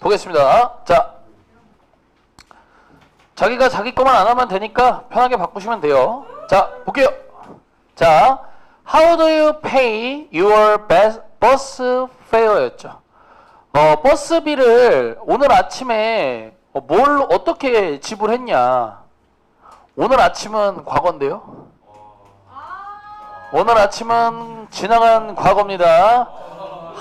보겠습니다. 자, 자기가 자기 것만 안 하면 되니까 편하게 바꾸시면 돼요. 자, 볼게요. 자, How do you pay your bus fare였죠. 버스비를 오늘 아침에 뭘 어떻게 지불했냐. 오늘 아침은 과거인데요. 오늘 아침은 지나간 과거입니다.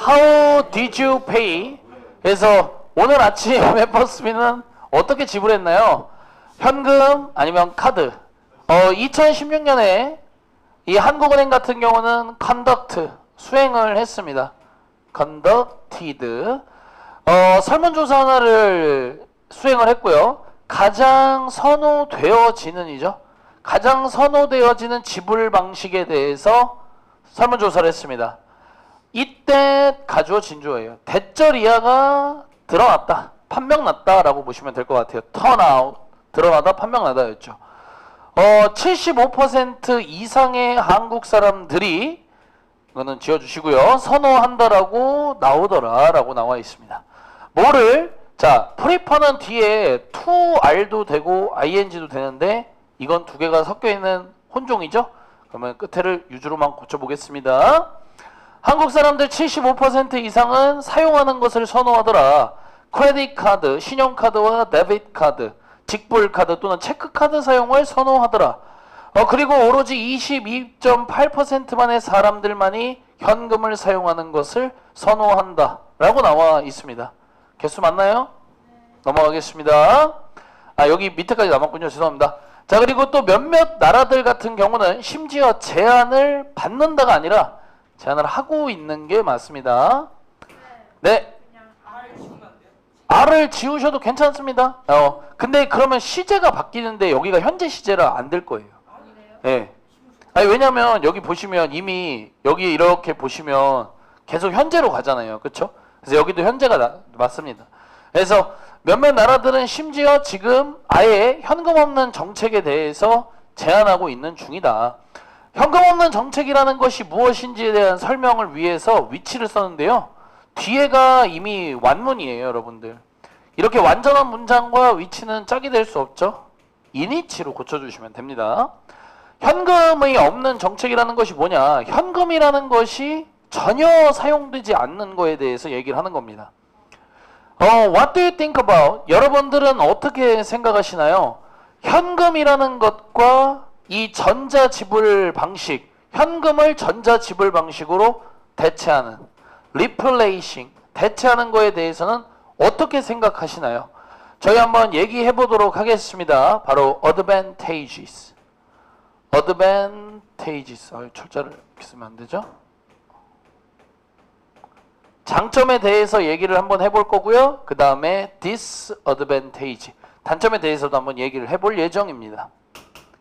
How did you pay? 그래서 오늘 아침에 버스비는 어떻게 지불했나요? 현금 아니면 카드. 2016년에 이 한국은행 같은 경우는 conduct 수행을 했습니다. conducted. 설문조사 하나를 수행을 했고요. 가장 선호되어지는이죠. 가장 선호되어지는 지불 방식에 대해서 설문조사를 했습니다. 이때 가주어 진주어예요. 대절 이하가 드러났다, 판명났다 라고 보시면 될 것 같아요. turn out, 드러나다, 판명나다였죠. 75% 이상의 한국 사람들이, 이거는 지어주시고요, 선호한다라고 나오더라 라고 나와 있습니다. 뭐를? 자, prefer는 뒤에 to r도 되고 ing도 되는데 이건 두 개가 섞여 있는 혼종이죠. 그러면 끝에를 유주로만 고쳐보겠습니다. 한국 사람들 75% 이상은 사용하는 것을 선호하더라. 크레딧 카드, 신용카드와 데비트 카드, 직불 카드 또는 체크 카드 사용을 선호하더라. 그리고 오로지 22.8%만의 사람들만이 현금을 사용하는 것을 선호한다 라고 나와 있습니다. 개수 맞나요? 넘어가겠습니다. 여기 밑에까지 남았군요. 죄송합니다. 자, 그리고 또 몇몇 나라들 같은 경우는 심지어 제한을 받는다가 아니라 제한을 하고 있는 게 맞습니다. 네. R을 지우셔도 괜찮습니다. 근데 그러면 시제가 바뀌는데 여기가 현재 시제라 안 될 거예요. 네. 왜냐면 여기 보시면 이미 여기 이렇게 보시면 계속 현재로 가잖아요. 그렇죠? 그래서 여기도 현재가 맞습니다. 그래서 몇몇 나라들은 심지어 지금 아예 현금 없는 정책에 대해서 제한하고 있는 중이다. 현금 없는 정책이라는 것이 무엇인지에 대한 설명을 위해서 위치를 썼는데요. 뒤에가 이미 완문이에요, 여러분들. 이렇게 완전한 문장과 위치는 짝이 될 수 없죠. 인위치로 고쳐주시면 됩니다. 현금이 없는 정책이라는 것이 뭐냐? 현금이라는 것이 전혀 사용되지 않는 거에 대해서 얘기를 하는 겁니다. What do you think about? 여러분들은 어떻게 생각하시나요? 현금이라는 것과 이 전자지불 방식, 현금을 전자지불 방식으로 대체하는, replacing, 대체하는 거에 대해서는 어떻게 생각하시나요? 저희 한번 얘기해 보도록 하겠습니다. 바로 advantages. advantages. 철자를 이렇게 쓰면 안 되죠? 장점에 대해서 얘기를 한번 해볼 거고요. 그 다음에 disadvantage. 단점에 대해서도 한번 얘기를 해볼 예정입니다.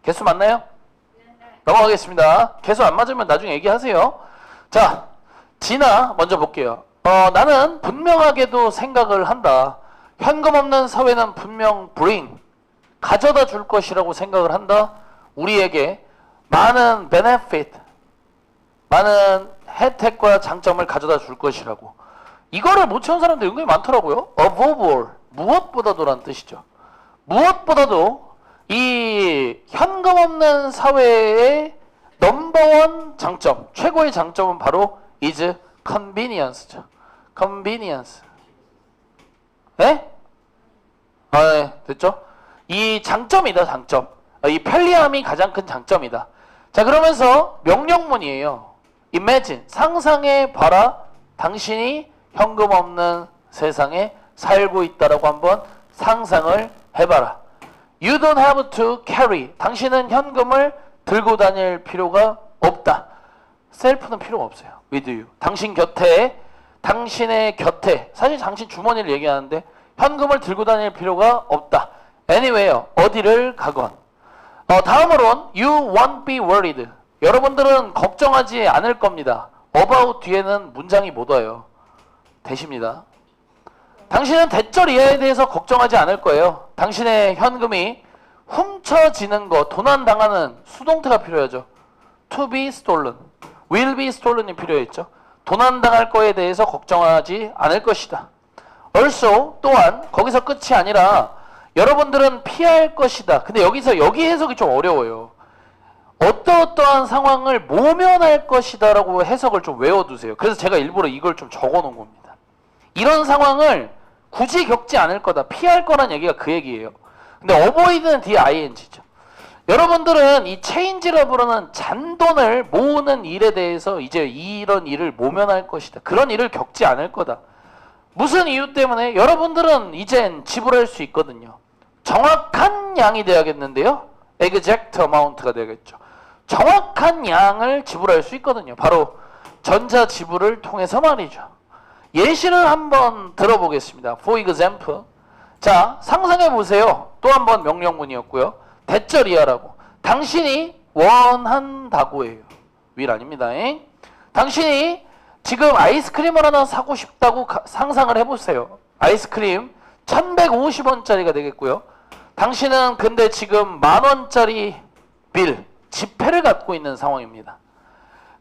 개수 맞나요? 넘어가겠습니다. 개수 안 맞으면 나중에 얘기하세요. 자, 진아 먼저 볼게요. 나는 분명하게도 생각을 한다. 현금 없는 사회는 분명 bring, 가져다 줄 것이라고 생각을 한다. 우리에게 많은 benefit, 많은 혜택과 장점을 가져다 줄 것이라고. 이거를 못 채운 사람들 은근히 많더라고요. above all, 무엇보다도라는 뜻이죠. 무엇보다도 이 현금 없는 사회의 넘버원 장점, 최고의 장점은 바로 is convenience죠. convenience. 네? 네, 됐죠? 이 장점이다, 장점. 이 편리함이 가장 큰 장점이다. 자, 그러면서 명령문이에요. Imagine, 상상해 봐라. 당신이 현금 없는 세상에 살고 있다라고 한번 상상을 해봐라. You don't have to carry. 당신은 현금을 들고 다닐 필요가 없다. 셀프는 필요가 없어요. With you. 당신 곁에, 당신의 곁에, 사실 당신 주머니를 얘기하는데 현금을 들고 다닐 필요가 없다. Anywhere, 어디를 가건. 다음으로는 You won't be worried. 여러분들은 걱정하지 않을 겁니다. About 뒤에는 문장이 못 와요. 대십니다. 당신은 대절 이하에 대해서 걱정하지 않을 거예요. 당신의 현금이 훔쳐지는 거, 도난당하는 수동태가 필요하죠. To be stolen, will be stolen이 필요했죠. 도난당할 거에 대해서 걱정하지 않을 것이다. also 또한 거기서 끝이 아니라 여러분들은 피할 것이다. 근데 여기서 여기 해석이 좀 어려워요. 어떠어떠한 상황을 모면할 것이다 라고 해석을 좀 외워두세요. 그래서 제가 일부러 이걸 좀 적어놓은 겁니다. 이런 상황을 굳이 겪지 않을 거다. 피할 거란 얘기가 그 얘기예요. 근데 avoid는 D-ING죠. 여러분들은 이 체인지라 부르는 잔돈을 모으는 일에 대해서 이제 이런 일을 모면할 것이다. 그런 일을 겪지 않을 거다. 무슨 이유 때문에? 여러분들은 이젠 지불할 수 있거든요. 정확한 양이 돼야겠는데요. exact amount가 되겠죠. 정확한 양을 지불할 수 있거든요. 바로 전자지불을 통해서 말이죠. 예시를 한번 들어보겠습니다. For example. 자, 상상해 보세요. 또 한 번 명령문이었고요. 대절이야라고. 당신이 원한다고예요. will 아닙니다. 당신이 지금 아이스크림을 하나 사고 싶다고 상상을 해보세요. 아이스크림 1150원짜리가 되겠고요. 당신은 근데 지금 10,000원짜리 빌, 지폐를 갖고 있는 상황입니다.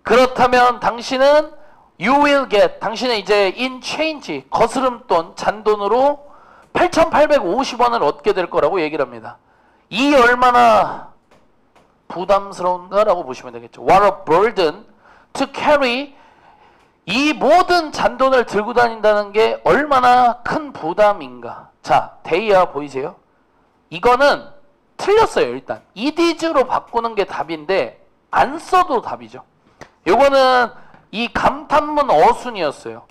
그렇다면 당신은 you will get, 당신은 이제 in change, 거스름돈, 잔돈으로 8,850원을 얻게 될 거라고 얘기를 합니다. 이 얼마나 부담스러운가라고 보시면 되겠죠. What a burden to carry. 이 모든 잔돈을 들고 다닌다는 게 얼마나 큰 부담인가. 자, 데이야 보이세요? 이거는 틀렸어요. 일단 it is로 바꾸는 게 답인데 안 써도 답이죠. 요거는 이 감탄문 어순이었어요.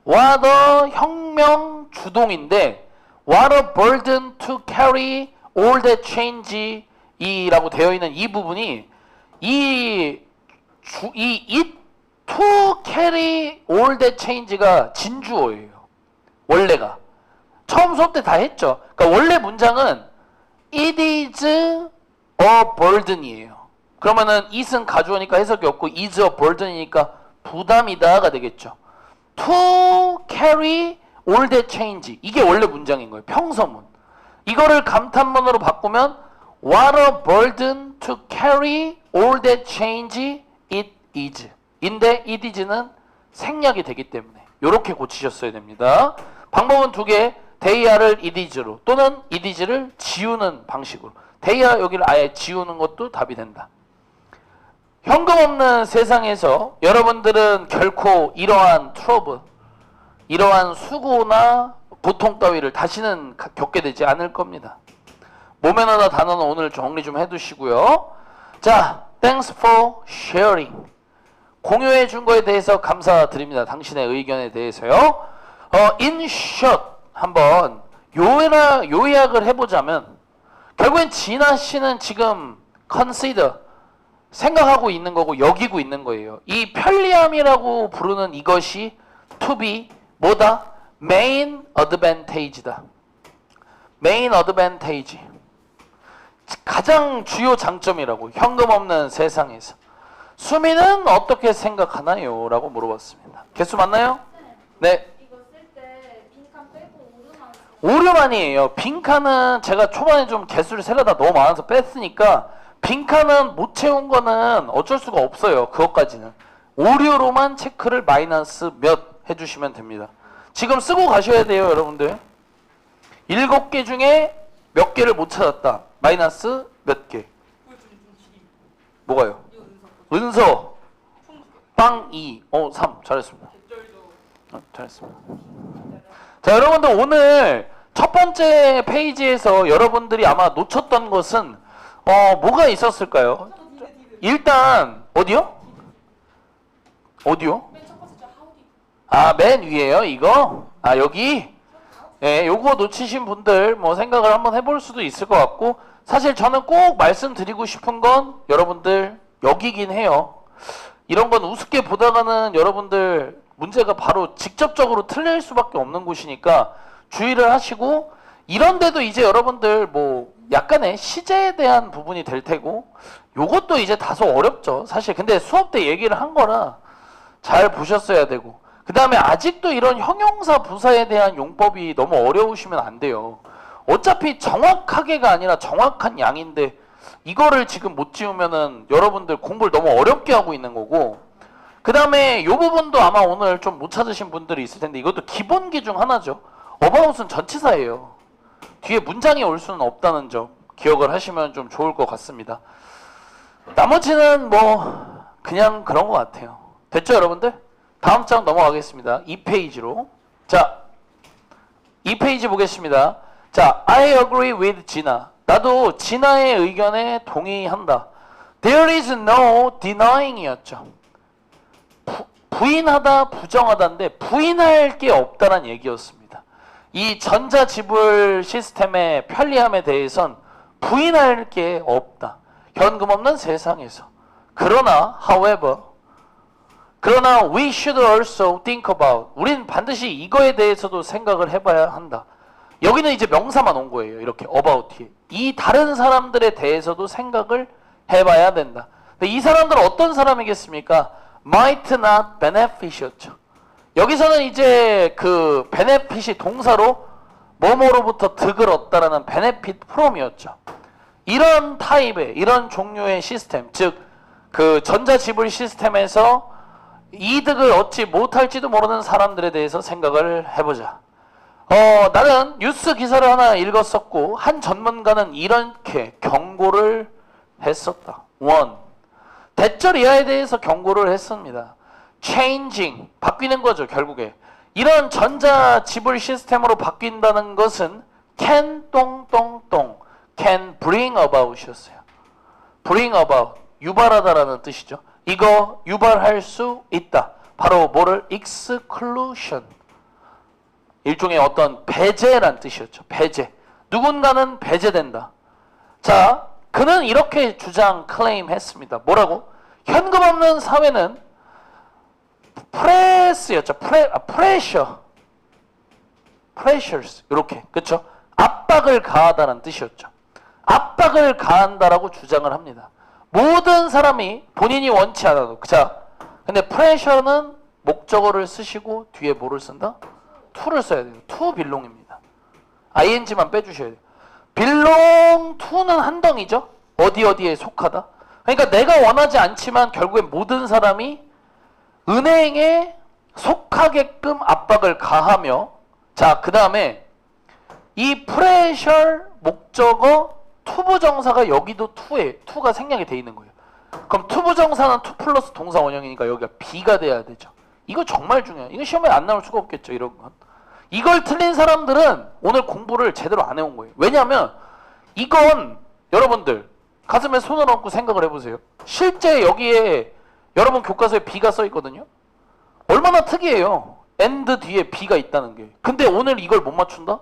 What a 혁명 주동인데 What a burden to carry all that change 이라고 되어 있는 이 부분이 it to carry all that change가 진주어예요. 원래가 처음 수업 때 다 했죠. 그러니까 원래 문장은 it is a burden이에요. 그러면은 it은 가주어니까 해석이 없고 is a burden이니까 부담이다가 되겠죠. to carry all that change 이게 원래 문장인 거예요. 평서문. 이거를 감탄문으로 바꾸면 what a burden to carry all that change it is. 인데 it is는 생략이 되기 때문에 이렇게 고치셨어야 됩니다. 방법은 두 개. 데이아를 it is로 또는 it is를 지우는 방식으로. 데이아 여기를 아예 지우는 것도 답이 된다. 현금 없는 세상에서 여러분들은 결코 이러한 트러블, 이러한 수고나 고통 따위를 다시는 겪게 되지 않을 겁니다. 모면하다 단어는 오늘 정리 좀 해두시고요. 자, thanks for sharing. 공유해 준 거에 대해서 감사드립니다. 당신의 의견에 대해서요. In short 한번 요약을 해보자면 결국엔 진아 씨는 지금 consider 생각하고 있는 거고 여기고 있는 거예요. 이 편리함이라고 부르는 이것이 to be 뭐다? main advantage다. main advantage. 가장 주요 장점이라고. 현금 없는 세상에서. 수미는 어떻게 생각하나요? 라고 물어봤습니다. 개수 맞나요? 네. 이거 쓸 때 빈칸 빼고 오류만 오류만이에요. 빈칸은 제가 초반에 좀 개수를 세려다 너무 많아서 뺐으니까 빈칸은 못 채운 거는 어쩔 수가 없어요. 그것까지는. 오류로만 체크를 마이너스 몇 해주시면 됩니다. 지금 쓰고 가셔야 돼요, 여러분들. 7개 중에 몇 개를 못 찾았다. 마이너스 몇 개? 뭐가요? 은서 빵 2, 3 잘했습니다. 잘했습니다. 자, 여러분들 오늘 첫 번째 페이지에서 여러분들이 아마 놓쳤던 것은 뭐가 있었을까요? 일단 어디요? 어디요? 아, 맨 위에요, 이거? 아, 여기? 예, 요거 놓치신 분들 뭐 생각을 한번 해볼 수도 있을 것 같고, 사실 저는 꼭 말씀드리고 싶은 건 여러분들 여기긴 해요. 이런 건 우습게 보다가는 여러분들 문제가 바로 직접적으로 틀릴 수밖에 없는 곳이니까 주의를 하시고, 이런데도 이제 여러분들 뭐 약간의 시제에 대한 부분이 될 테고, 요것도 이제 다소 어렵죠 사실. 근데 수업 때 얘기를 한 거라 잘 보셨어야 되고, 그 다음에 아직도 이런 형용사 부사에 대한 용법이 너무 어려우시면 안 돼요. 어차피 정확하게가 아니라 정확한 양인데 이거를 지금 못 지우면은 여러분들 공부를 너무 어렵게 하고 있는 거고, 그 다음에 이 부분도 아마 오늘 좀 못 찾으신 분들이 있을 텐데 이것도 기본기 중 하나죠. about은 전치사예요. 뒤에 문장이 올 수는 없다는 점 기억을 하시면 좀 좋을 것 같습니다. 나머지는 뭐 그냥 그런 것 같아요. 됐죠, 여러분들? 다음 장 넘어가겠습니다. 2페이지로. 자, 2페이지 보겠습니다. 자, I agree with Gina. 나도 진아의 의견에 동의한다. There is no denying이었죠. 부인하다, 부정하다인데 부인할 게 없다는 얘기였습니다. 이 전자지불 시스템의 편리함에 대해선 부인할 게 없다. 현금 없는 세상에서. 그러나, however, 그러나 we should also think about. 우린 반드시 이거에 대해서도 생각을 해봐야 한다. 여기는 이제 명사만 온 거예요. 이렇게 about 뒤에. 이 다른 사람들에 대해서도 생각을 해봐야 된다. 근데 이 사람들은 어떤 사람이겠습니까? might not benefit이었죠. 여기서는 이제 그 benefit이 동사로 뭐뭐로부터 득을 얻다라는 benefit from이었죠. 이런 타입의, 이런 종류의 시스템, 즉 그 전자지불 시스템에서 이득을 얻지 못할지도 모르는 사람들에 대해서 생각을 해보자. 나는 뉴스 기사를 하나 읽었었고 한 전문가는 이렇게 경고를 했었다. 1. 대절 이하에 대해서 경고를 했습니다. changing, 바뀌는 거죠, 결국에. 이런 전자지불 시스템으로 바뀐다는 것은 can can bring about이었어요. bring about, 유발하다라는 뜻이죠. 이거 유발할 수 있다. 바로 뭐를? exclusion. 일종의 어떤 배제란 뜻이었죠. 배제. 누군가는 배제된다. 자, 그는 이렇게 주장, 클레임했습니다. 뭐라고? 현금 없는 사회는 프레스였죠. pressures. 이렇게. 그렇죠? 압박을 가하다는 뜻이었죠. 압박을 가한다라고 주장을 합니다. 모든 사람이 본인이 원치 않아도. 자, 근데 pressure는 목적어를 쓰시고 뒤에 뭐를 쓴다? to를 써야 돼요. to belong입니다. ing만 빼주셔야 돼요. belong to는 한덩이죠. 어디에 속하다. 그러니까 내가 원하지 않지만 결국엔 모든 사람이 은행에 속하게끔 압박을 가하며, 자, 그 다음에 이 pressure 목적어 투부정사가 여기도 to가 생략이 돼 있는 거예요. 그럼 투부정사는 to 플러스 동사 원형이니까 여기가 be가 돼야 되죠. 이거 정말 중요해요. 이거 시험에 안 나올 수가 없겠죠, 이런 건. 이걸 틀린 사람들은 오늘 공부를 제대로 안 해온 거예요. 왜냐하면 이건 여러분들 가슴에 손을 얹고 생각을 해보세요. 실제 여기에 여러분 교과서에 be가 써 있거든요. 얼마나 특이해요. and 뒤에 be가 있다는 게. 근데 오늘 이걸 못 맞춘다?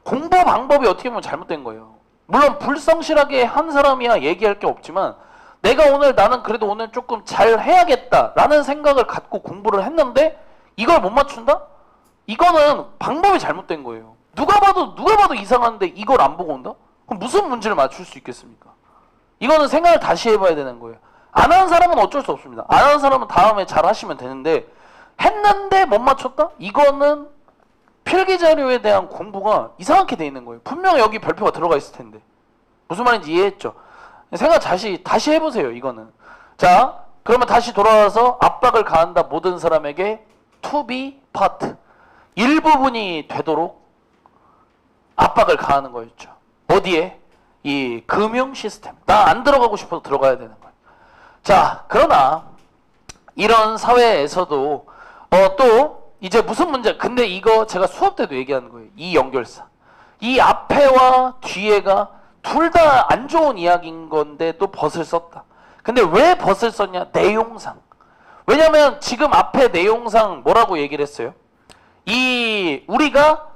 공부 방법이 어떻게 보면 잘못된 거예요. 물론 불성실하게 한 사람이야 얘기할 게 없지만 내가 나는 그래도 오늘 조금 잘 해야겠다라는 생각을 갖고 공부를 했는데 이걸 못 맞춘다? 이거는 방법이 잘못된 거예요. 누가 봐도 이상한데 이걸 안 보고 온다? 그럼 무슨 문제를 맞출 수 있겠습니까? 이거는 생각을 다시 해봐야 되는 거예요. 안 하는 사람은 어쩔 수 없습니다. 안 하는 사람은 다음에 잘 하시면 되는데 했는데 못 맞췄다? 이거는 필기자료에 대한 공부가 이상하게 돼 있는 거예요. 분명 여기 별표가 들어가 있을 텐데. 무슨 말인지 이해했죠? 생각 다시 해보세요, 이거는. 자, 그러면 다시 돌아와서 압박을 가한다 모든 사람에게 to be part. 일부분이 되도록 압박을 가하는 거였죠. 어디에? 이 금융 시스템. 나 안 들어가고 싶어도 들어가야 되는 거예요. 자, 그러나 이런 사회에서도 또 이제 무슨 문제? 근데 이거 제가 수업 때도 얘기하는 거예요. 이 연결사. 이 앞에와 뒤에가 둘 다 안 좋은 이야기인 건데 또 벗을 썼다. 근데 왜 벗을 썼냐? 내용상. 왜냐면 지금 앞에 내용상 뭐라고 얘기를 했어요? 우리가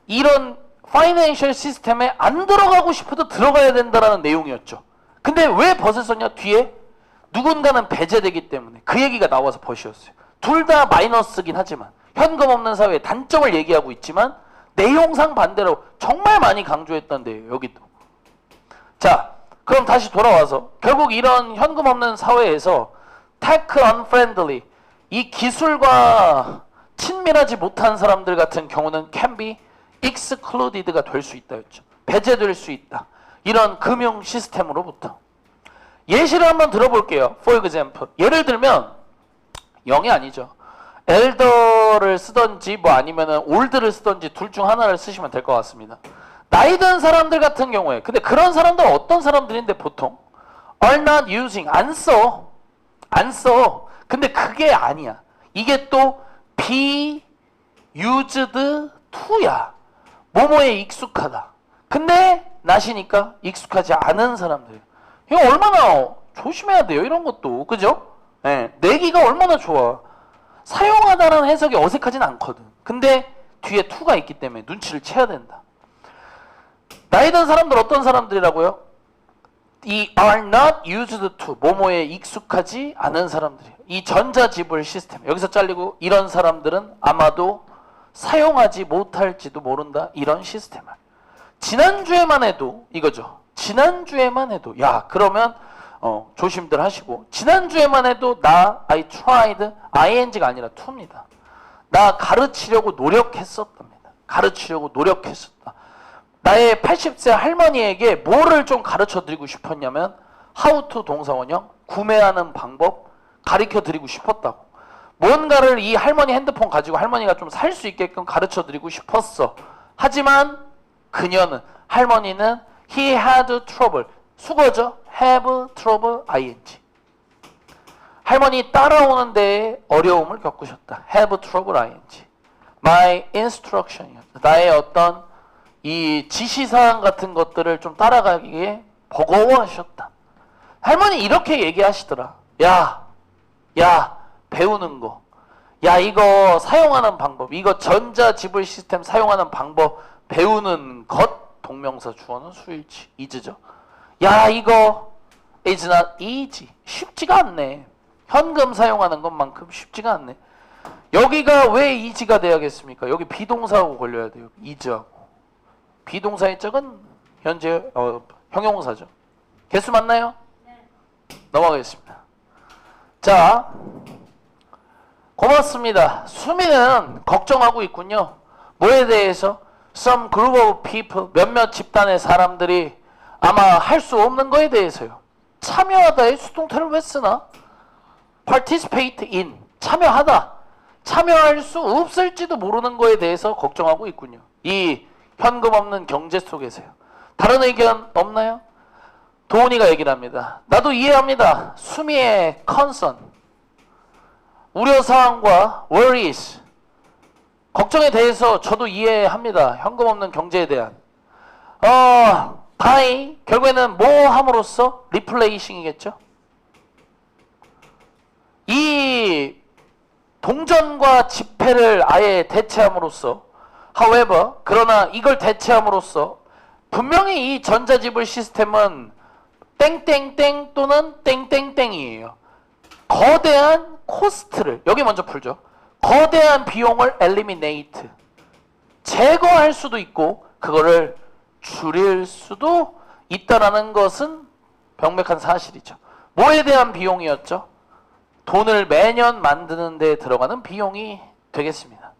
이런 파이낸셜 시스템에 안 들어가고 싶어도 들어가야 된다라는 내용이었죠. 근데 왜 벗을 썼냐? 뒤에 누군가는 배제되기 때문에 그 얘기가 나와서 벗이었어요. 둘 다 마이너스긴 하지만 현금 없는 사회의 단점을 얘기하고 있지만 내용상 반대로 정말 많이 강조했던데요. 여기도. 자, 그럼 다시 돌아와서 결국 이런 현금 없는 사회에서 tech unfriendly, 이 기술과 친밀하지 못한 사람들 같은 경우는 can be excluded가 될 수 있다였죠. 배제될 수 있다. 이런 금융 시스템으로부터. 예시를 한번 들어볼게요. For example. 예를 들면 0이 아니죠. 엘더를 쓰던지 뭐 아니면은 올드를 쓰던지 둘 중 하나를 쓰시면 될 것 같습니다. 나이 든 사람들 같은 경우에 근데 그런 사람들 어떤 사람들인데 보통 are not using 안 써. 근데 그게 아니야. 이게 또 be used to야. 뭐뭐에 익숙하다. 근데 not이니까 익숙하지 않은 사람들. 이거 얼마나 조심해야 돼요. 이런 것도. 그죠? 네. 내기가 얼마나 좋아. 사용하다라는 해석이 어색하진 않거든. 근데 뒤에 to가 있기 때문에 눈치를 채야 된다. 나이 든 사람들 어떤 사람들이라고요? 이 are not used to 뭐뭐에 익숙하지 않은 사람들이에요. 이 전자지불 시스템 여기서 잘리고 이런 사람들은 아마도 사용하지 못할지도 모른다. 이런 시스템을 지난주에만 해도 이거죠. 지난주에만 해도 야 그러면 조심들 하시고 지난주에만 해도 I tried ing가 아니라 to입니다. 나 가르치려고 노력했었답니다. 가르치려고 노력했었다. 나의 80세 할머니에게 뭐를 좀 가르쳐 드리고 싶었냐면 how to 동사원형 구매하는 방법 가르쳐 드리고 싶었다고. 뭔가를 이 할머니 핸드폰 가지고 할머니가 좀 살 수 있게끔 가르쳐 드리고 싶었어. 하지만 그녀는 할머니는 he had trouble 수거죠. have trouble ing 할머니 따라오는 데에 어려움을 겪으셨다. have trouble ing my instruction 나의 어떤 이 지시사항 같은 것들을 좀 따라가기에 버거워하셨다. 할머니 이렇게 얘기하시더라. 야 배우는 거. 야 이거 사용하는 방법. 이거 전자지불 시스템 사용하는 방법 배우는 것. 동명사 주어는 수일치. is죠. 야 이거 is not easy. 쉽지가 않네. 현금 사용하는 것만큼 쉽지가 않네. 여기가 왜 easy가 돼야겠습니까? 여기 비동사하고 걸려야 돼요. is하고. 비동사의 적은 현재 형용사죠. 개수 맞나요? 네. 넘어가겠습니다. 자, 고맙습니다. 수미는 걱정하고 있군요. 뭐에 대해서? Some group of people, 몇몇 집단의 사람들이 아마 할 수 없는 거에 대해서요. 참여하다의 수동태를 왜 쓰나? participate in, 참여하다. 참여할 수 없을지도 모르는 거에 대해서 걱정하고 있군요. 이 현금 없는 경제 속에서요. 다른 의견 없나요? 도훈이가 얘기를 합니다. 나도 이해합니다. 수미의 concern, 우려사항과 worries, 걱정에 대해서 저도 이해합니다. 현금 없는 경제에 대한. by, 결국에는 뭐 함으로써? replacing이겠죠? 이 동전과 지폐를 아예 대체함으로써 however, 그러나 이걸 대체함으로써 분명히 이 전자지불 시스템은 땡땡땡 또는 땡땡땡이에요. 거대한 코스트를 여기 먼저 풀죠. 거대한 비용을 eliminate 제거할 수도 있고 그거를 줄일 수도 있다라는 것은 명백한 사실이죠. 뭐에 대한 비용이었죠? 돈을 매년 만드는 데 들어가는 비용이 되겠습니다.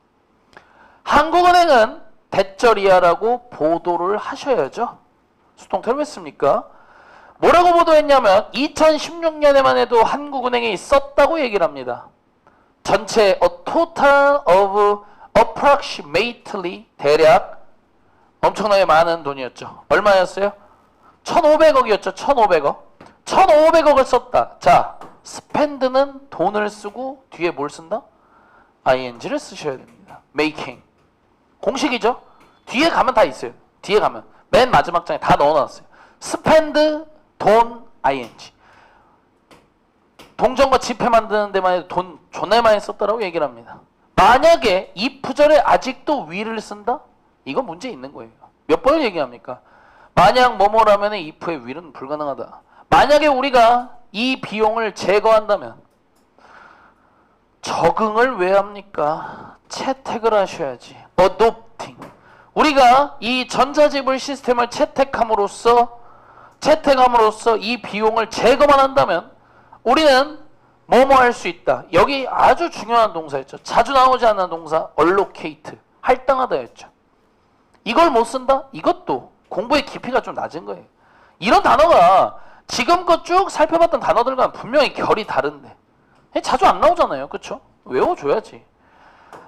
한국은행은 대절이야라고 보도를 하셔야죠. 수동태를 왜 씁니까? 뭐라고 보도했냐면 2016년에만 해도 한국은행이 썼다고 얘기를 합니다. 전체 a total of approximately 대략 엄청나게 많은 돈이었죠. 얼마였어요? 1,500억이었죠. 1,500억. 1,500억을 썼다. 자, spend는 돈을 쓰고 뒤에 뭘 쓴다? ing를 쓰셔야 됩니다. making. 공식이죠. 뒤에 가면 다 있어요. 뒤에 가면 맨 마지막 장에 다 넣어놨어요. spend, 돈, ing. 동전과 지폐 만드는 데만 해도 돈 존나 많이 썼다라고 얘기를 합니다. 만약에 이 부절에 아직도 위를 쓴다? 이거 문제 있는 거예요. 몇 번을 얘기합니까? 만약 뭐뭐라면 if의 will은 불가능하다. 만약에 우리가 이 비용을 제거한다면 적응을 왜 합니까? 채택을 하셔야지. adopting. 우리가 이 전자지불 시스템을 채택함으로써 이 비용을 제거만 한다면 우리는 뭐뭐 할 수 있다. 여기 아주 중요한 동사였죠. 자주 나오지 않는 동사 allocate. 할당하다였죠. 이걸 못 쓴다? 이것도 공부의 깊이가 좀 낮은 거예요. 이런 단어가 지금껏 쭉 살펴봤던 단어들과는 분명히 결이 다른데 자주 안 나오잖아요. 그렇죠? 외워줘야지.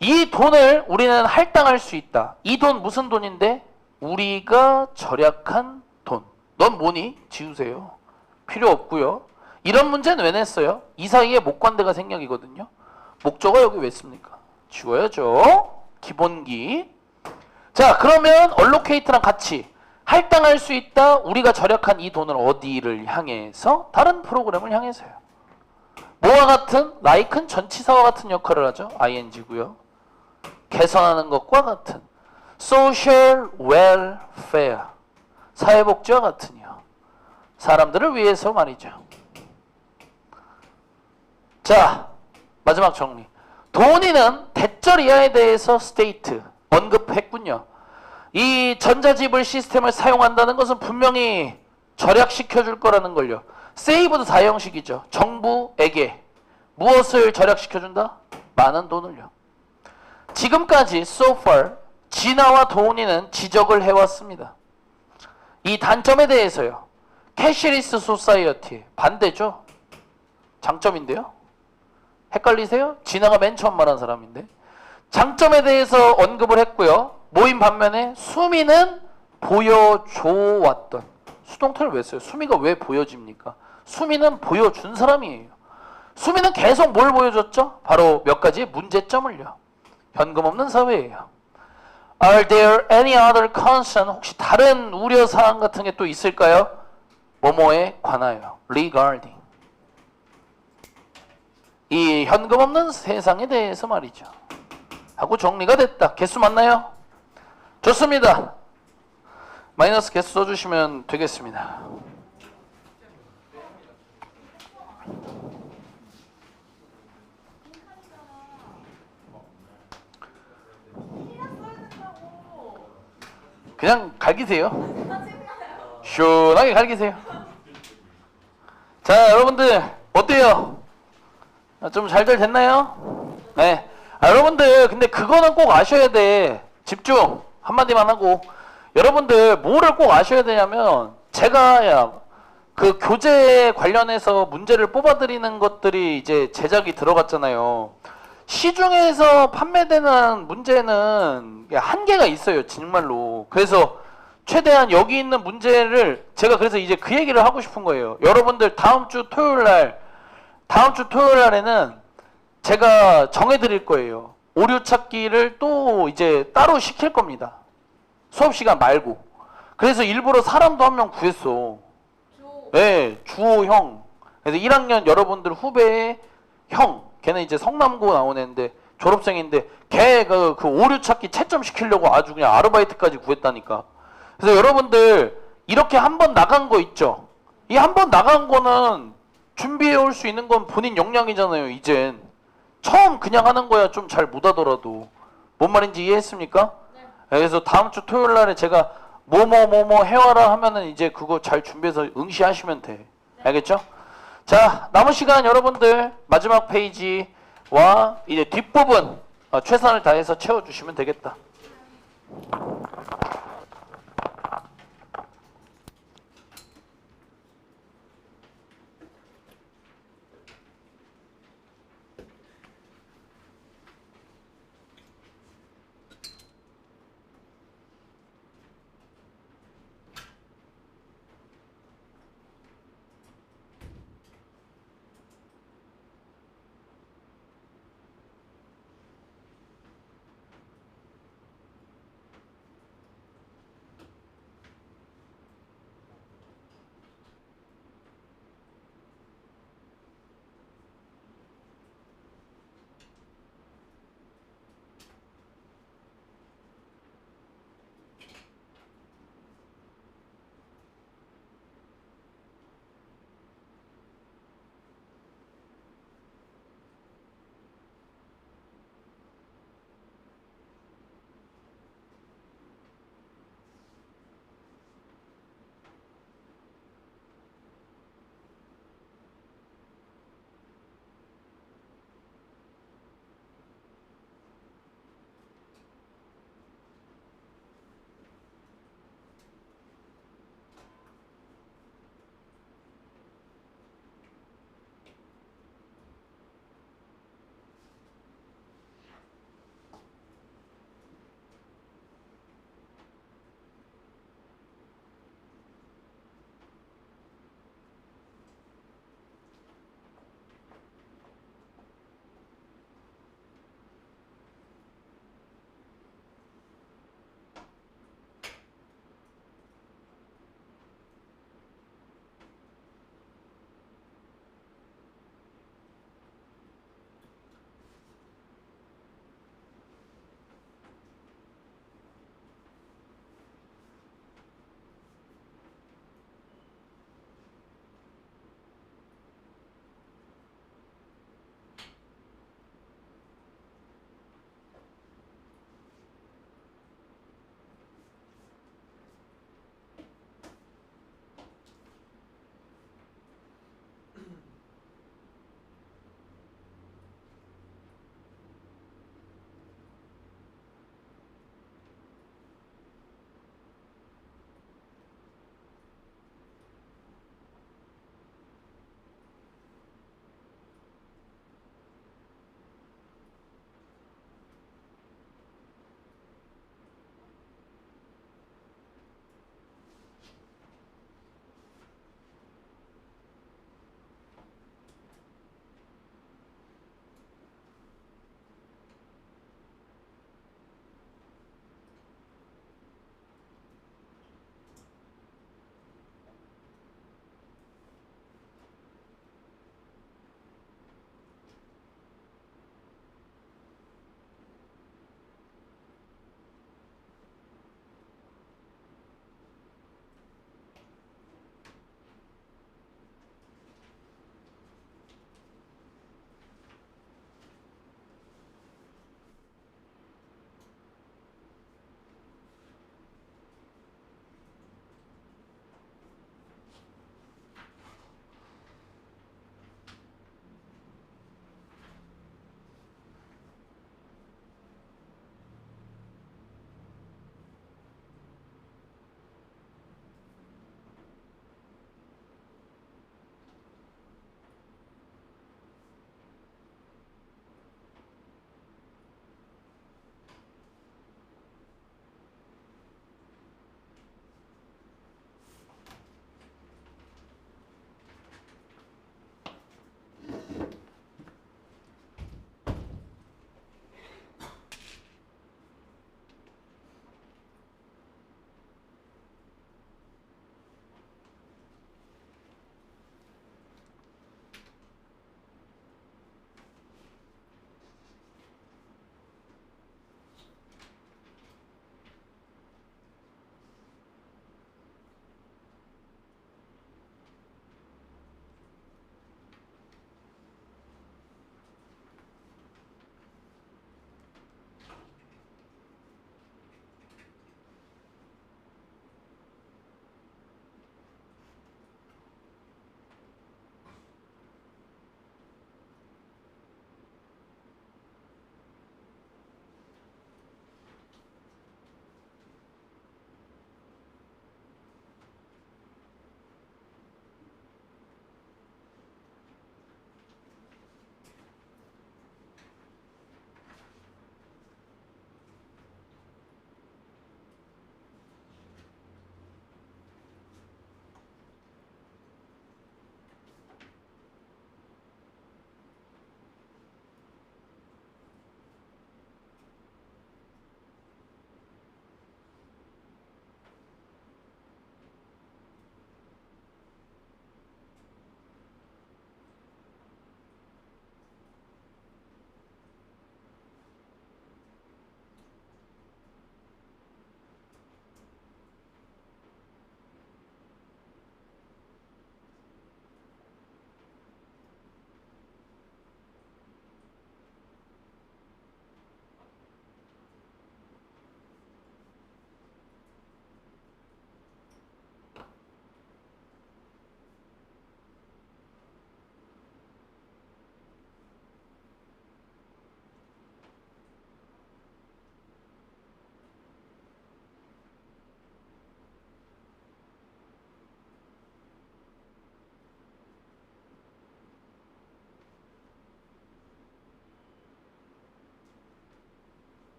이 돈을 우리는 할당할 수 있다. 이 돈 무슨 돈인데? 우리가 절약한 돈. 넌 뭐니? 지우세요. 필요 없고요. 이런 문제는 왜 냈어요? 이 사이에 목관대가 생략이거든요. 목적어 여기 왜 씁니까? 지워야죠. 기본기. 자, 그러면 allocate랑 같이 할당할 수 있다. 우리가 절약한 이 돈을 어디를 향해서? 다른 프로그램을 향해서요. 뭐와 같은? like는 전치사와 같은 역할을 하죠. ing고요. 개선하는 것과 같은 social welfare, 사회복지와 같으니요. 사람들을 위해서 말이죠. 자, 마지막 정리. 돈이는 대절 이하에 대해서 state 언급했군요. 이 전자지불 시스템을 사용한다는 것은 분명히 절약시켜 줄 거라는 걸요. 세이브도 사형식이죠. 정부에게 무엇을 절약시켜 준다? 많은 돈을요. 지금까지 so far 진아와 도훈이는 지적을 해왔습니다. 이 단점에 대해서요. 캐시리스 소사이어티 반대죠. 장점인데요. 헷갈리세요? 진아가 맨 처음 말한 사람인데. 장점에 대해서 언급을 했고요. 모임 반면에 수미는 보여줘왔던. 수동태를 왜 써요? 수미가 왜 보여집니까? 수미는 보여준 사람이에요. 수미는 계속 뭘 보여줬죠? 바로 몇 가지 문제점을요. 현금 없는 사회예요. Are there any other concern? 혹시 다른 우려사항 같은 게 또 있을까요? 뭐뭐에 관하여. Regarding. 이 현금 없는 세상에 대해서 말이죠. 하고 정리가 됐다. 개수 맞나요? 좋습니다. 마이너스 개수 써주시면 되겠습니다. 그냥 갈기세요. 시원하게 갈기세요. 자, 여러분들 어때요? 좀 잘들 됐나요? 네. 여러분들 근데 그거는 꼭 아셔야 돼. 집중 한마디만 하고. 여러분들 뭐를 꼭 아셔야 되냐면 제가 그 교재 관련해서 문제를 뽑아드리는 것들이 이제 제작이 들어갔잖아요. 시중에서 판매되는 문제는 한계가 있어요. 정말로. 그래서 최대한 여기 있는 문제를 제가 그래서 이제 그 얘기를 하고 싶은 거예요. 여러분들 다음 주 토요일 날에는 제가 정해드릴 거예요. 오류 찾기를 또 이제 따로 시킬 겁니다. 수업 시간 말고. 그래서 일부러 사람도 한 명 구했어. 네, 주호 형. 그래서 1학년 여러분들 후배의 형. 걔는 이제 성남고 나온 애인데 졸업생인데 걔 그 오류 찾기 채점 시키려고 아주 그냥 아르바이트까지 구했다니까. 그래서 여러분들 이렇게 한 번 나간 거 있죠. 이 한 번 나간 거는 준비해 올 수 있는 건 본인 역량이잖아요. 이젠 처음 그냥 하는 거야. 좀 잘 못하더라도. 뭔 말인지 이해했습니까? 네. 그래서 다음 주 토요일 날에 제가 뭐뭐 해와라 하면은 이제 그거 잘 준비해서 응시하시면 돼. 네. 알겠죠? 자, 남은 시간 여러분들 마지막 페이지와 이제 뒷부분 최선을 다해서 채워주시면 되겠다.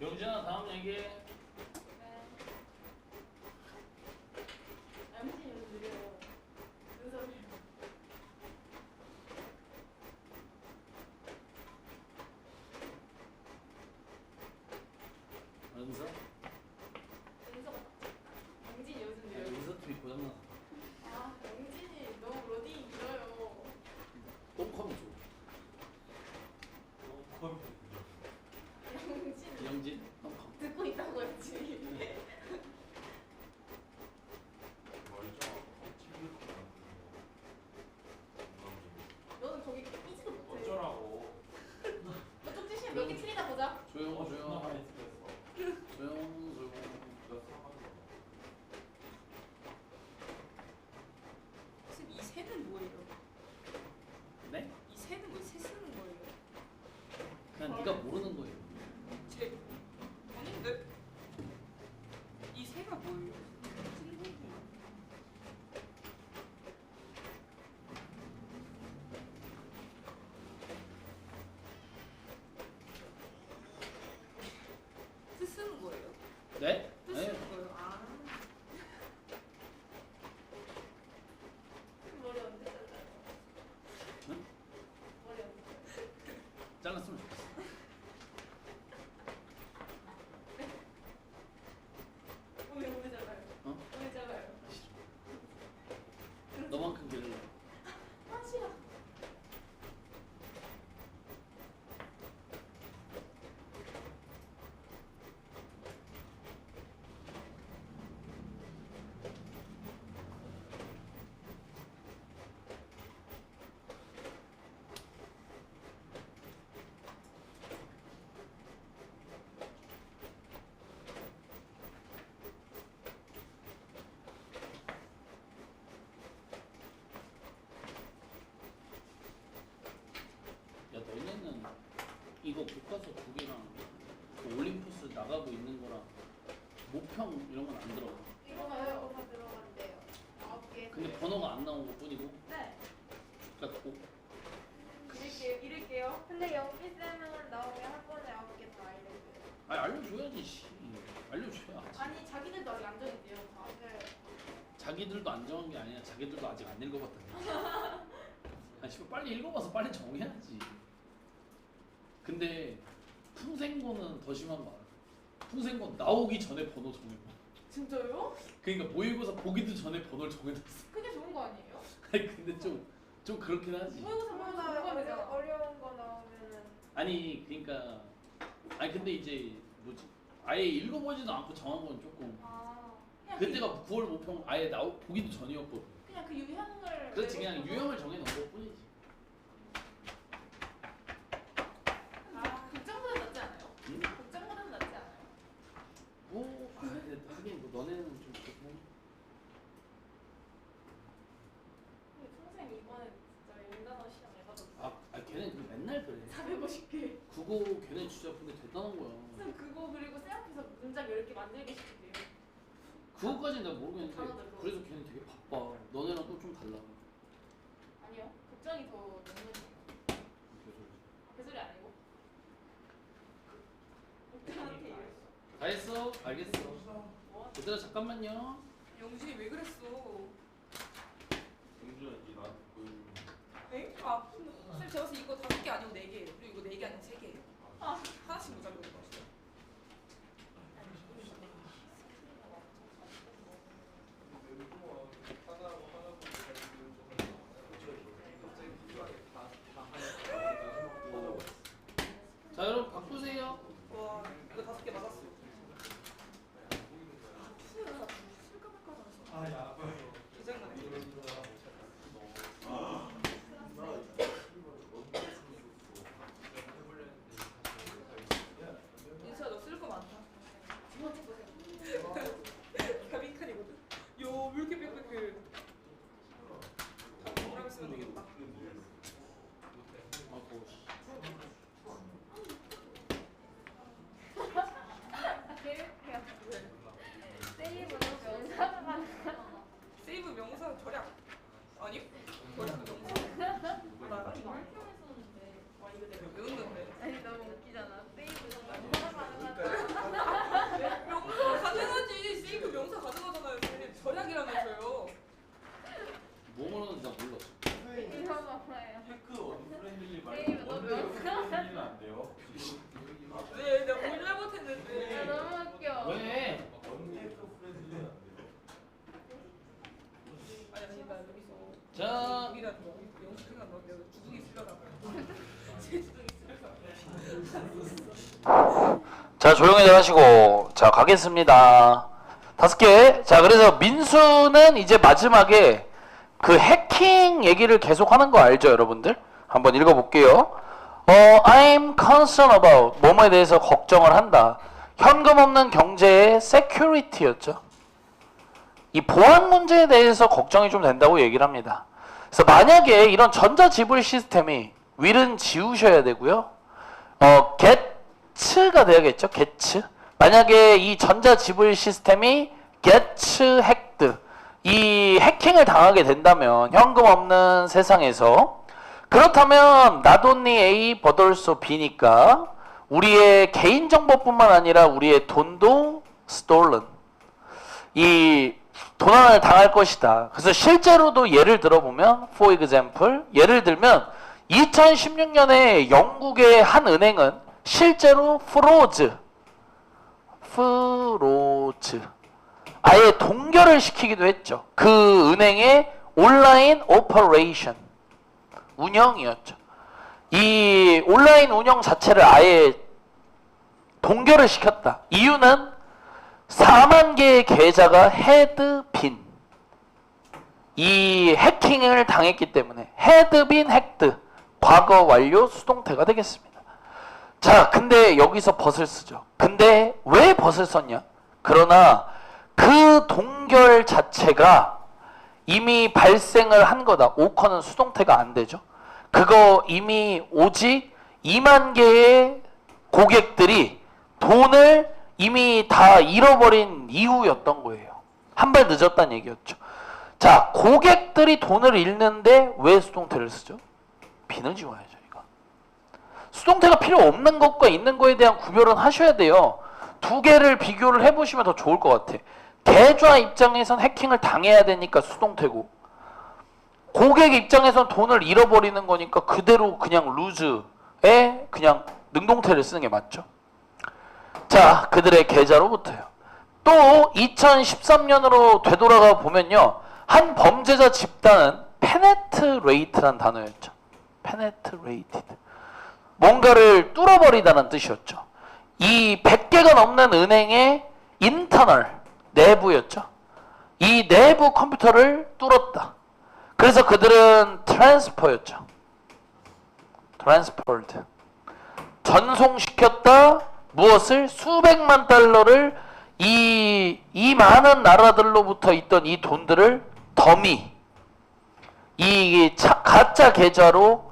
경진아 다음 얘기해. 네. MC 요즘 느려요. 무슨 소리야? 은서? 은서가 영진이 요즘 느려요. 은서 TV 고장나. 아, 영진이 너무 로딩이 길어요. 똥컴이 줘. 영진이 영진 똥컴. 듣고 있다고요, 지금. 너는 거기 끼지도 못해. 어쩌라고. 너좀 찌시면 몇 개 틀리나 보자. 조용 조용 많이 틀렸어. 조용 조용. 몇 사만 선생님 이 새는 뭐예요? 네? 이 새는 뭐 새 쓰는 거예요? 그냥 네가 모르는 거예요. 제 아닌데 이 새가 뭐예요? 친구분 새 쓰는 거예요? 네? 새 네. 쓰는 거예요? 아 머리 언제 잘라요? 응? 머리 언제 잘라요? 잘랐으면 좋겠어. 왜 잘라요? 어? 왜 잘라요? 너만큼 기를래. 아, 싫어. 야 너네는 이거 교과서 두 개랑 그 올림푸스 나가고 있는 거랑 모평 이런 건 안 들어가. 이거가요? 뭐가 들어간대요? 9개. 근데 번호가 안 나온 것 뿐이고. 네. 그러니까 꼭 읽을게요. 근데 연기쌤은 나오면 한 번에 9개 다 읽을게요. 아니 알려줘야지. 씨. 알려줘야지. 아니, 자기들도 아직 안 정했대요. 다. 네. 자기들도 안 정한 게 아니라 자기들도 아직 안 읽어봤다는. 아니 씨발 빨리 읽어봐서 빨리 정해야지. 근데 풍생고는 더 심한 거 알아. 풍생고 나오기 전에 번호 정해봐. 진짜요? 그러니까 모의고사 보기도 전에 번호를 정해놨어. 그게 좋은 거 아니에요? 아니 근데 좀 그렇긴 하지. 모의고사 보면서 뭔가 공부하면 어려운 거 나오면은 아니 그러니까 아니 근데 이제 뭐지 아예 읽어보지도 않고 정한 건 조금. 아, 그냥 그때가 9월 모평 아예 보기도 전이었거든. 그냥 그 유형을. 그렇지 그냥 외우고 유형을 정해놓은 것 뿐이지. 아, 극장보다 낫지 않아요? 응? 극장보다 낫지 않아요? 뭐 근데 하긴 뭐 너네는 좀 그렇고. 근데 선생님 이번에 진짜 연단어 시험 해봐도 걔네 근데 맨날 그래. 450개. 국어 걔네 진짜 근데 대단한 거야. 선생님 그거 그리고 쌤 앞에서 문장 10개 만들게 시키대요. 그거까지는 내가 모르겠는데 단어들 그거. 그래서 걔는 되게 바빠. 너네랑 또 좀 달라. 아니요. 극장이 더 논문이에요. 그 소리 아니고. 극장한테 이랬어. 다 했어? 알겠어. 뭐? 얘들아 잠깐만요. 영준이 왜 그랬어? 공주야 니 나한테 보여주면 에? 아 쌤 제가 봤을 때 이거 5개 아니고 4개예요. 그리고 이거 4개 아니고 3개예요. 아. 하나씩 모자르고 있어. 자 여러분 바꾸세요. 와 이거 5개 맞았어요. 술까말까 나왔어. 아야 개장난해. 인수야 너 쓸 거 많다. 가빈칸이거든. 요 왜 이렇게 빽빽해. 뭐라고 쓰면 되겠다. 아고 개웃겨. 왜? 세이브로 명사가 많아. 세이브 명사 절약. 아니? 절약은 명사. 알아? 이거 활동했었는데. 와, 이거 내가 외웠는데. 아니, 너무 웃기잖아. 세이브 명사가 많아. 아니라 영수 생각나는데 주둥이 쓰려다가 제 주둥이 쓰려다가 자, 조용히들 하시고. 자, 가겠습니다. 5개. 자, 그래서 민수는 이제 마지막에 그 해킹 얘기를 계속 하는 거 알죠, 여러분들? 한번 읽어볼게요. I'm concerned about 뭐뭐에 대해서 걱정을 한다. 현금 없는 경제의 security였죠. 이 보안 문제에 대해서 걱정이 좀 된다고 얘기를 합니다. 그래서 만약에 이런 전자지불 시스템이 will은 지우셔야 되고요. get가 돼야겠죠. get. 만약에 이 전자지불 시스템이 gets hacked, 이 해킹을 당하게 된다면 현금 없는 세상에서, 그렇다면 not only A but also B니까 우리의 개인정보뿐만 아니라 우리의 돈도 stolen, 이 도난을 당할 것이다. 그래서 실제로도 예를 들어보면 for example, 예를 들면 2016년에 영국의 한 은행은 실제로 froze, 아예 동결을 시키기도 했죠. 그 은행의 온라인 오퍼레이션, 운영이었죠. 이 온라인 운영 자체를 아예 동결을 시켰다. 이유는 4만 개의 계좌가 헤드빈, 이 해킹을 당했기 때문에 헤드빈 핵드, 과거 완료 수동태가 되겠습니다. 자, 근데 여기서 벗을 쓰죠. 근데 왜 벗을 썼냐? 그러나 그 동결 자체가 이미 발생을 한 거다. 오커는 수동태가 안 되죠. 그거 이미 오직 2만 개의 고객들이 돈을 이미 다 잃어버린 이후였던 거예요. 한 발 늦었다는 얘기였죠. 자, 고객들이 돈을 잃는데 왜 수동태를 쓰죠? 빈을 지워야죠, 이거. 수동태가 필요 없는 것과 있는 거에 대한 구별은 하셔야 돼요. 두 개를 비교를 해보시면 더 좋을 것 같아. 계좌 입장에선 해킹을 당해야 되니까 수동태고, 고객 입장에선 돈을 잃어버리는 거니까 그대로 그냥 루즈에 그냥 능동태를 쓰는 게 맞죠. 자, 그들의 계좌로부터요. 또 2013년으로 되돌아가 보면요, 한 범죄자 집단은 penetrate라는 단어였죠. penetrated, 뭔가를 뚫어버리다는 뜻이었죠. 이 100개가 넘는 은행의 인터널, 내부였죠. 이 내부 컴퓨터를 뚫었다. 그래서 그들은 트랜스퍼였죠. transferred, 전송시켰다. 무엇을? 수백만 달러를 이 많은 나라들로부터 있던 이 돈들을 더미, 이 가짜 계좌로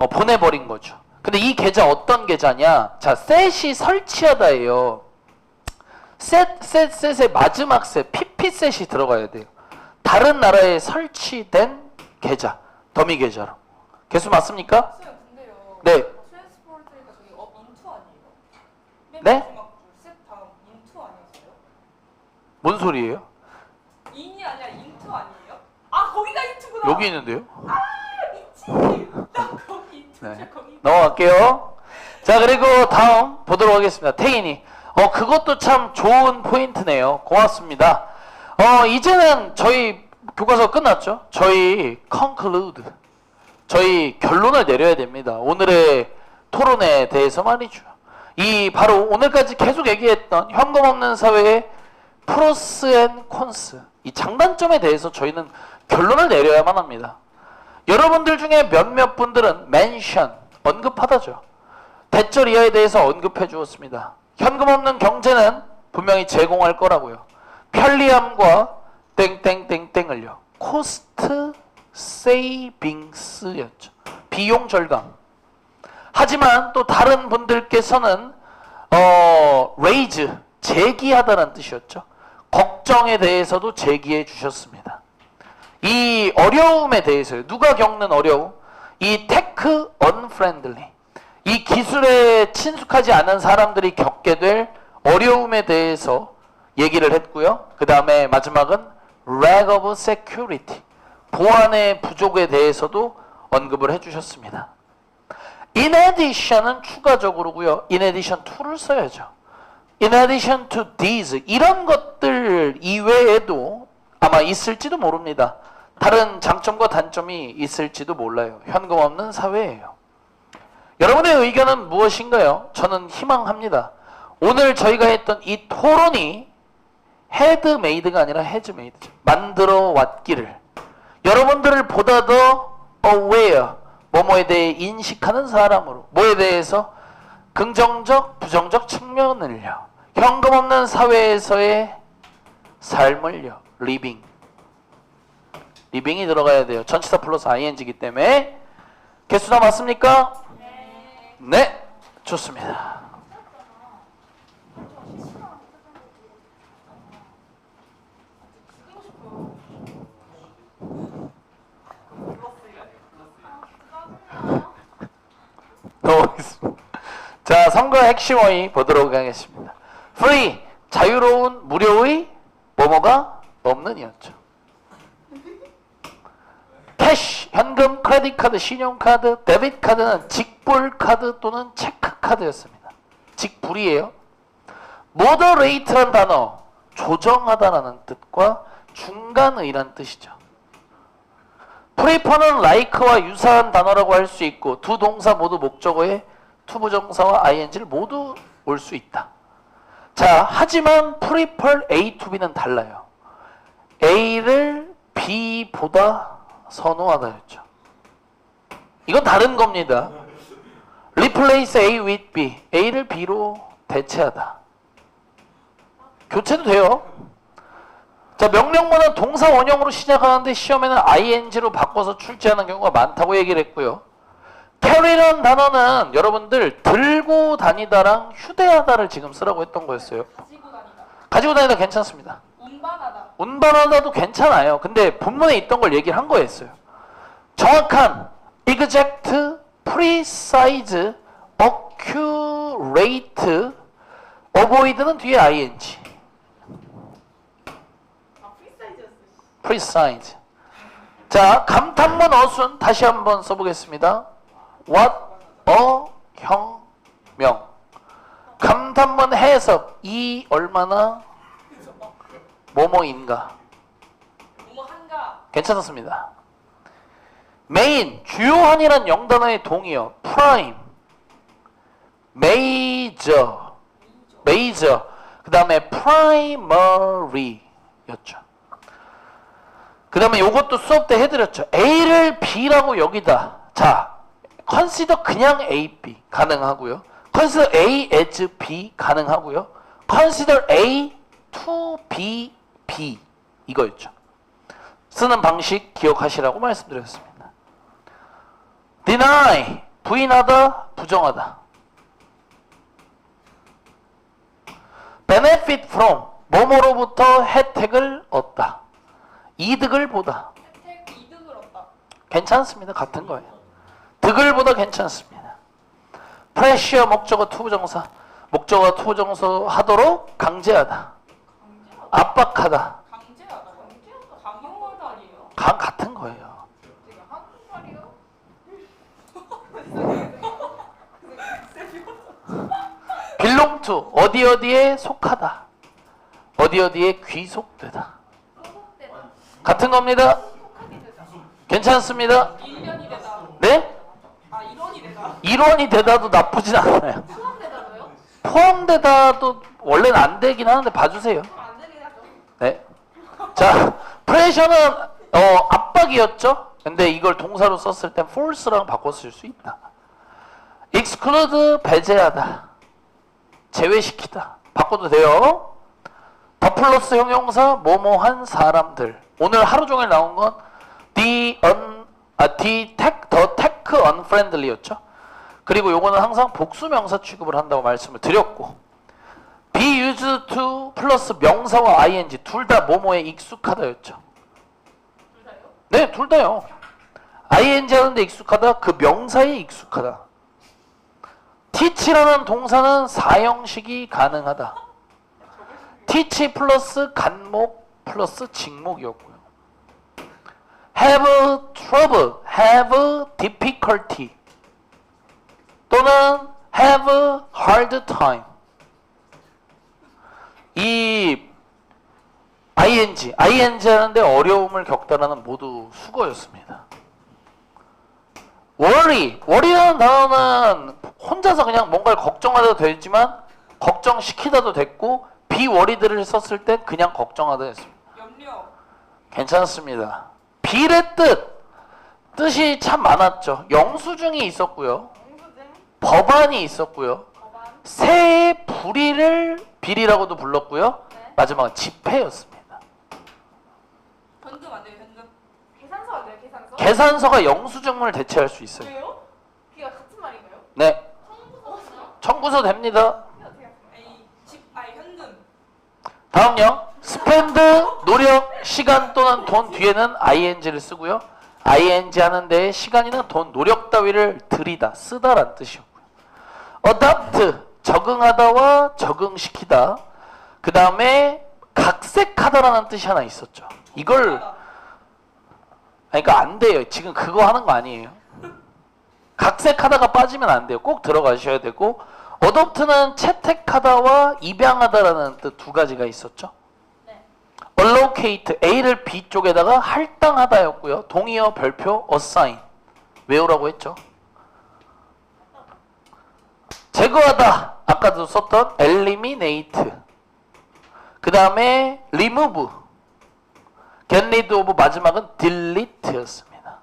보내버린 거죠. 근데 이 계좌 어떤 계좌냐? 자, 셋이 설치하다예요. 셋의 마지막 셋, pp셋이 들어가야 돼요. 다른 나라에 설치된 계좌, 더미 계좌로. 개수 맞습니까? 쌤 근데요. 네. 트랜스포트니까 저기 인투 아니에요? 맨 네? 마지막 셋 다음 인투 아니었어요? 뭔 소리예요? 인이 아니라 인투 아니에요? 아, 거기가 인투구나. 여기 있는데요? 아, 미치. 나 거기 인투. 네. 거기. 넘어갈게요. 자, 그리고 다음 보도록 하겠습니다. 태인이. 그것도 참 좋은 포인트네요. 고맙습니다. 이제는 저희 교과서 끝났죠? 저희 conclude, 저희 결론을 내려야 됩니다. 오늘의 토론에 대해서 말이죠. 이 바로 오늘까지 계속 얘기했던 현금 없는 사회의 프로스 앤 콘스, 이 장단점에 대해서 저희는 결론을 내려야만 합니다. 여러분들 중에 몇몇 분들은 멘션, 언급하다죠. 대절 이하에 대해서 언급해 주었습니다. 현금 없는 경제는 분명히 제공할 거라고요. 편리함과 땡땡땡땡을요. 코스트 세이빙스였죠. 비용 절감. 하지만 또 다른 분들께서는 레이즈, 제기하다는 뜻이었죠. 걱정에 대해서도 제기해 주셨습니다. 이 어려움에 대해서요. 누가 겪는 어려움? 이 테크 언프렌들리, 이 기술에 친숙하지 않은 사람들이 겪게 될 어려움에 대해서 얘기를 했고요. 그 다음에 마지막은 lack of security, 보안의 부족에 대해서도 언급을 해주셨습니다. In addition은 추가적으로고요. In addition to를 써야죠. In addition to these, 이런 것들 이외에도 아마 있을지도 모릅니다. 다른 장점과 단점이 있을지도 몰라요. 현금 없는 사회예요. 여러분의 의견은 무엇인가요? 저는 희망합니다. 오늘 저희가 했던 이 토론이 헤드메이드가 아니라 헤즈메이드죠. 만들어 왔기를 여러분들을 보다 더 aware, 뭐뭐에 대해 인식하는 사람으로, 뭐에 대해서 긍정적, 부정적 측면을요, 현금 없는 사회에서의 삶을요, 리빙이 들어가야 돼요. 전치사 플러스 ing이기 때문에. 개수 다 맞습니까? 네, 좋습니다. 넘어가겠습니다. 자, 3과 핵심어휘 보도록 하겠습니다. free, 자유로운, 무료의 뭐뭐가 없는 이었죠. 캐시, 현금, 크레딧 카드, 신용카드, 데빗 카드는 직불 카드 또는 체크 카드였습니다. 직불이에요. moderate란 단어, 조정하다라는 뜻과 중간의란 뜻이죠. prefer는 like와 유사한 단어라고 할 수 있고 두 동사 모두 목적어에 투부정사와 ing를 모두 올 수 있다. 자, 하지만 prefer A to B는 달라요. A를 B보다 선호하다였죠. 이건 다른 겁니다. replace A with B, A를 B로 대체하다. 교체도 돼요. 자, 명령문은 동사 원형으로 시작하는데 시험에는 ing로 바꿔서 출제하는 경우가 많다고 얘기를 했고요. carry라는 단어는 여러분들 들고 다니다랑 휴대하다를 지금 쓰라고 했던 거였어요. 가지고 다니다. 가지고 다니다 괜찮습니다. 운반하다. 운반하다도 괜찮아요. 근데 본문에 있던 걸 얘기를 한 거였어요. 정확한, exact, precise, accurate, avoid는 뒤에 ing. 프리사이즈였어. precise. 자, 감탄문 어순 다시 한번 써보겠습니다. what, 혁명. 감탄문 해석, 이 얼마나 뭐뭐인가. 뭐뭐 한가. 괜찮았습니다. 메인, 주요한이란 영단어의 동의어, prime, major, 그 다음에 primary였죠. 그 다음에 요것도 수업 때 해드렸죠. A를 B라고 여기다. 자, consider 그냥 A, B 가능하고요. consider A as B 가능하고요. consider A to be B 이거였죠. 쓰는 방식 기억하시라고 말씀드렸습니다. deny, 부인하다, 부정하다. benefit from, 뭐뭐로부터 혜택을 얻다. 이득을 보다. 혜택 이득을 얻다. 괜찮습니다. 같은 거예요. 득을 보다 괜찮습니다. pressure, 목적어 투부정사. 목적어 투부정사 하도록 강제하다. 압박하다. 강제하다. 강요하다 아니에요? 같은 거예요. 되게 한국말이요? belong to, 어디에 속하다. 어디에 귀속되다. 소속되다. 같은 겁니다. 속하게 되다. 괜찮습니다. 일련이 되다. 네? 아, 일원이 되다. 일원이 되다도 나쁘진 않아요. 포함되다도요? 포함되다도 원래는 안 되긴 하는데 봐주세요. 안 되긴 하죠. 네. 자, 프레셔는 압박이었죠. 근데 이걸 동사로 썼을 땐 force랑 바꿔 쓸 수 있다. exclude, 배제하다. 제외시키다. 바꿔도 돼요. 더 플러스 형용사, 뭐뭐한 사람들. 오늘 하루 종일 나온 건 the tech unfriendly였죠. 그리고 요거는 항상 복수 명사 취급을 한다고 말씀을 드렸고, be used to 플러스 명사와 ing 둘 다 뭐뭐에 익숙하다였죠. 둘 다요? 네, 둘 다요. ing 하는데 익숙하다, 그 명사에 익숙하다. teach라는 동사는 사형식이 가능하다. teach 플러스 간목 플러스 직목이었고요. have trouble, have difficulty 또는 have hard time. 이 ing 하는데 어려움을 겪다라는 모두 수거였습니다. worry라는 단어는 혼자서 그냥 뭔가를 걱정하다도 되지만 걱정시키다도 됐고 be worried를 썼을 때 그냥 걱정하다 했습니다. 염려. 괜찮습니다. be의 뜻이 참 많았죠. 영수증이 있었고요. 영수증, 법안이 있었고요. 법안, 새해 불의를 비리라고도 불렀고요. 네. 마지막은 집회였습니다. 현금 안 돼요 현금. 계산서 안 돼요? 계산서? 계산서가 영수증을 대체할 수 있어요. 왜요? 그게 같은 말인가요? 네, 청구서요? 청구서 됩니다. 그게 어떻게 하세요? 아니 현금. 다음요. spend, 노력, 시간 또는 돈 뒤에는 ing를 쓰고요. ing 하는 데에 시간이나 돈, 노력 따위를 들이다, 쓰다란 뜻이었고요. adopt, 적응하다와 적응시키다. 그 다음에 각색하다라는 뜻이 하나 있었죠. 이걸 그러니까 안 돼요. 지금 그거 하는 거 아니에요. 각색하다가 빠지면 안 돼요. 꼭 들어가셔야 되고 adopt는 채택하다와 입양하다라는 뜻 두 가지가 있었죠. 네. allocate, A를 B 쪽에다가 할당하다였고요. 동의어 별표 assign, 외우라고 했죠. 제거하다, 아까도 썼던 eliminate. 그 다음에 remove, get rid of 마지막은 delete였습니다.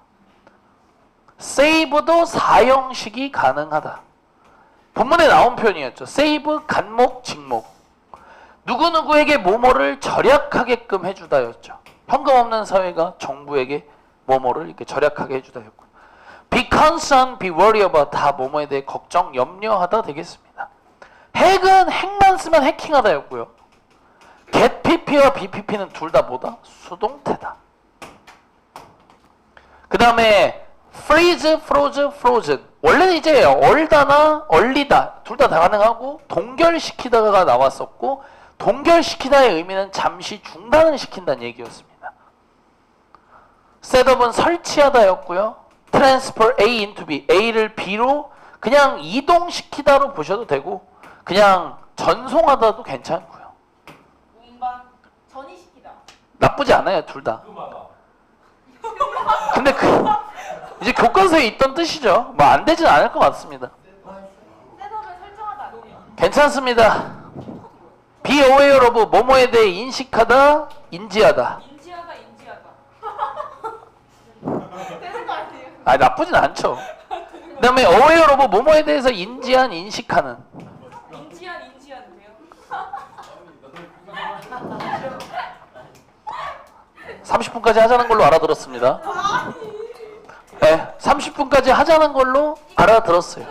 save도 사형식이 가능하다. 본문에 나온 표현이었죠. save, 간목, 직목. 누구누구에게 뭐뭐를 절약하게끔 해주다였죠. 현금 없는 사회가 정부에게 뭐뭐를 이렇게 절약하게 해주다였고. be concerned, be worry about 다 뭐뭐에 대해 걱정, 염려하다 되겠습니다. 핵은 핵만 쓰면 해킹하다였고요. get pp와 bpp는 둘 다 뭐다? 수동태다. 그 다음에 freeze, froze, frozen. 원래는 이제 얼다나 얼리다 둘 다 가능하고 동결시키다가 나왔었고 동결시키다의 의미는 잠시 중단을 시킨다는 얘기였습니다. 셋업은 설치하다였고요. transfer A into B, A를 B로 그냥 이동시키다로 보셔도 되고 그냥 전송하다도 괜찮고요. 운반. 전이시키다. 나쁘지 않아요, 둘 다. 끔하다. 근데 이제 교과서에 있던 뜻이죠. 뭐 안 되진 않을 것 같습니다. 셋업을 설정하다 아니에요? 괜찮습니다. be aware of 뭐뭐에 대해 인식하다, 인지하다. 인지하다. 되는 거 아니에요? 아, 나쁘진 않죠. 그 다음에 aware of 뭐뭐에 대해서 인지한, 인식하는. 인지한 돼요. 30분까지 하자는 걸로 알아들었습니다. 네, 30분까지 하자는 걸로 알아들었어요.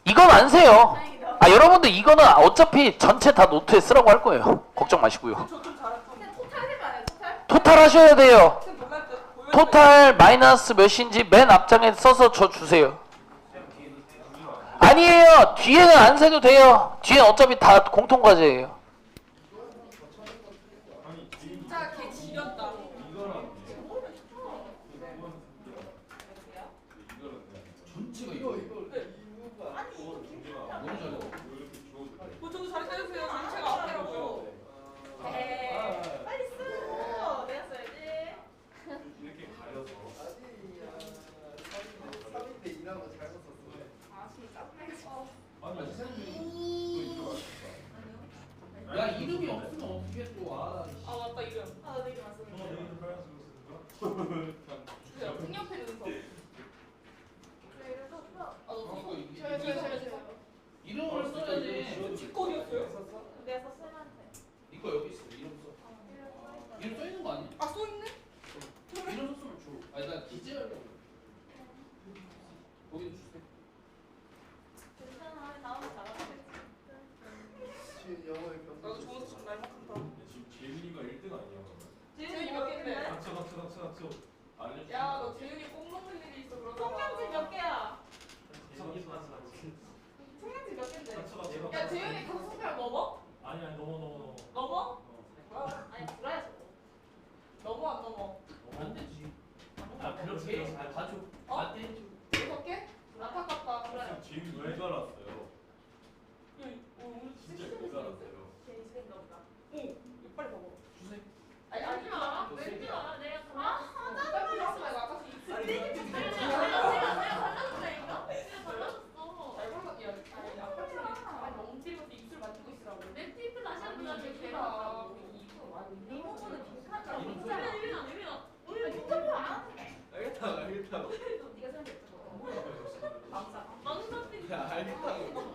이건 안 세요. 아, 여러분들 이거는 어차피 전체 다 노트에 쓰라고 할 거예요. 걱정 마시고요. 저좀 잘했어. 그냥 토탈 되면 안 해요? 토탈? 토탈 하셔야 돼요. 쌤 몰랐죠? 보여줘요. 토탈 마이너스 몇인지 맨 앞장에 써서 저 주세요. 아니에요. 뒤에는 안 세도 돼요. 뒤에는 어차피 다 공통과제예요. 진짜 개 지렸다. 전체가 이거 뭐 저도 잘 써주세요. 전체가 앞이라고요. 네. 빨리 쓰. 내가 써야지. 이렇게 가려서 아 진짜? 아니 선생님이 또 이거 야 이름이 없으면 어떻게 또 와? 아 맞다 이름. 아 되게 많습니다. 이름 빨간색으로 쓰는 거야? 주세요. 풍력패 눈썹. 네, 이래서 써. 저요. 이름을 써야지. 뒷거리였어요? 내가 썼으면 돼. 이거 여기 있어. 이름 써. 이름 써 있는 거 아니야? 아 써있네? 이름 썼으면 줘. 아니 나 기재하려고. 거기 주세요. 괜찮아. 나오면 잘하면 되지. 나도 좋은 수준 날 못한다. 지금 재윤이가 1등 아니야 그러면? 재윤이 몇 개인데? 같이 알려주세요. 야 너 재윤이 꼭 먹는 일이 있어 그러다가. 청량지 몇 개야? 같이 청량지 몇 개인데? 야 재윤이 5살 넘어? 아니 넘어 넘어? 뭐야? 아니 불아야 저거. 넘어 안 넘어? 안 되지. 아, 그렇지. 잘 봐줘. 어? 안 되지. 6개? 안타깝다. 그래. 재윤이 왜 갈았어요? 야, 오늘 진짜 왜 갈았어요? 괜히 생긴가 보다. 오, 이거 빨리 봐봐. 주세요. 네가 생각했죠. 망사. 야 알겠다고.